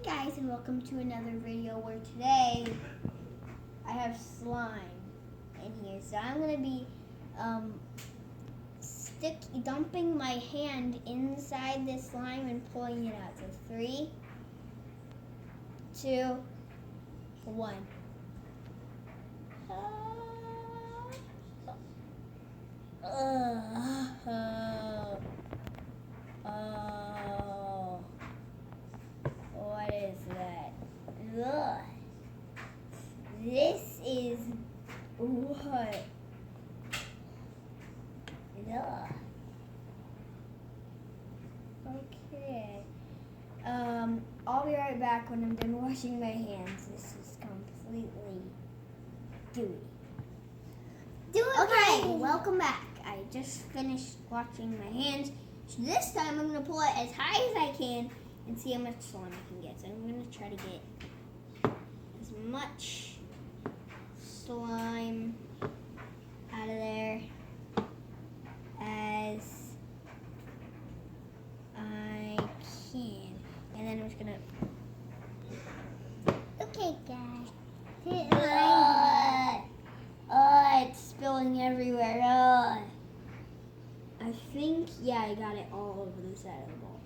guys, and welcome to another video where today I have slime in here. So I'm going to be dumping my hand inside this slime and pulling it out. So 3, 2, 1. What is that? Ugh. This is what? Ugh. Okay. I'll be right back when I'm done washing my hands. This is completely gooey. Okay, welcome back. I just finished washing my hands. So this time I'm going to pull it as high as I can and see how much slime I can get. So I'm going to try to get as much slime out of there as I can. And then I'm just going to... Okay, guys. It's spilling everywhere. I think, yeah, I got it all over the side of the bowl.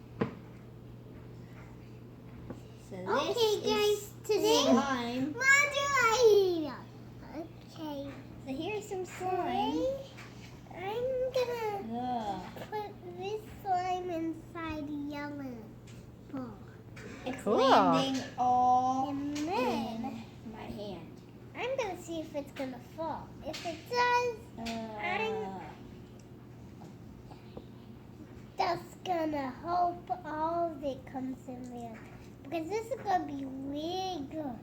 So this is today slime. Okay. So here's some slime. I'm gonna put this slime inside the yellow bowl. It's Cool. landing all And in then my hand. I'm gonna see if it's gonna fall. If it does, I'm just gonna hope all of it comes in there. Because this is gonna be really good.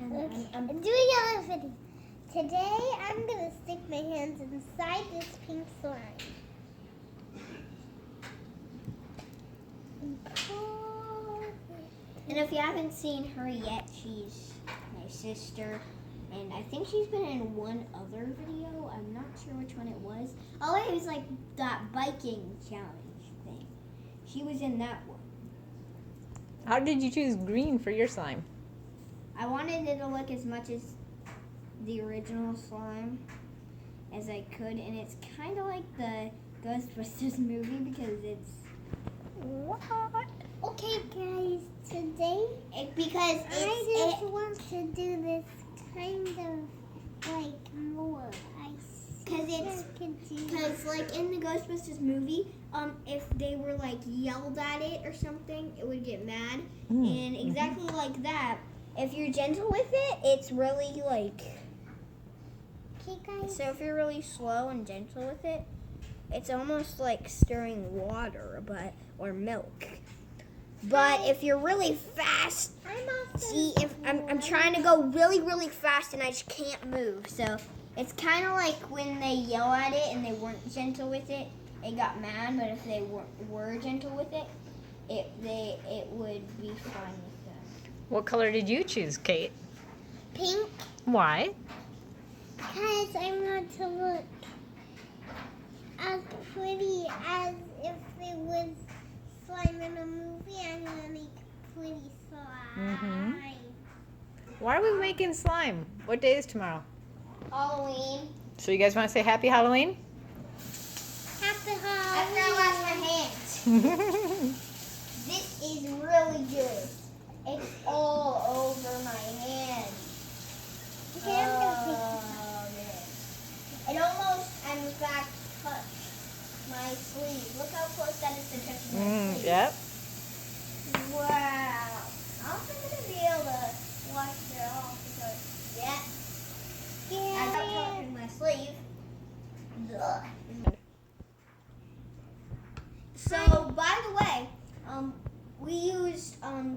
Okay, do a yellow video. Today, I'm gonna stick my hands inside this pink slime. And if you haven't seen her yet, she's my sister. And I think she's been in one other video. I'm not sure which one it was. Oh, it was like that biking challenge thing. She was in that one. How did you choose green for your slime? I wanted it to look as much as the original slime as I could. And it's kind of like the Ghostbusters movie because it's... What? Okay, guys, today I Because want to do this kind of like more. Because like in the Ghostbusters movie, if they were like yelled at it or something, it would get mad. And exactly like that, if you're gentle with it, it's really like... Okay, guys. So if you're really slow and gentle with it, it's almost like stirring water, or milk. But if you're really fast, if I'm trying to go really, really fast and I just can't move. So it's kind of like when they yell at it and they weren't gentle with it, it got mad. But if they were gentle with it, it would be fine with them. What color did you choose, Kate? Pink, Why? because I want to look as pretty as if it was slime in a movie. I'm gonna make pretty slime. Why are we making slime? What day is tomorrow? Halloween. So you guys want to say happy Halloween? Happy After I Halloween. wash my hands. This is really good. It's all over my hand. Okay, I'm gonna man. It almost, in fact, touched my sleeve. Look how close that is to touching my sleeve. Yep. Wow. I don't think I'm going to be able to wash it off because, I'm not touching my sleeve. Ugh. So, by the way, we used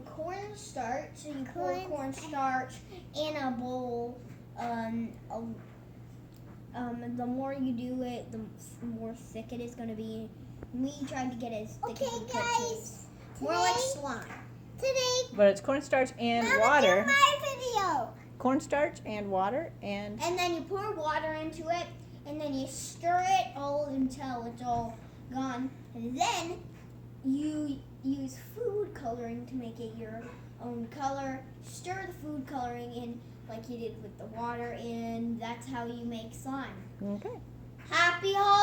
cornstarch. So you pour cornstarch in a bowl. The more you do it, the more thick it is going to be. We tried to get it as thick as we could. guys. More like slime. Today, But it's cornstarch and Mama, water. do my video. Cornstarch and water and... And then you pour water into it, and then you stir it all until it's all gone. And then you use food coloring to make it your own color. Stir the food coloring in like you did with the water, and that's how you make slime. Okay. Happy holidays!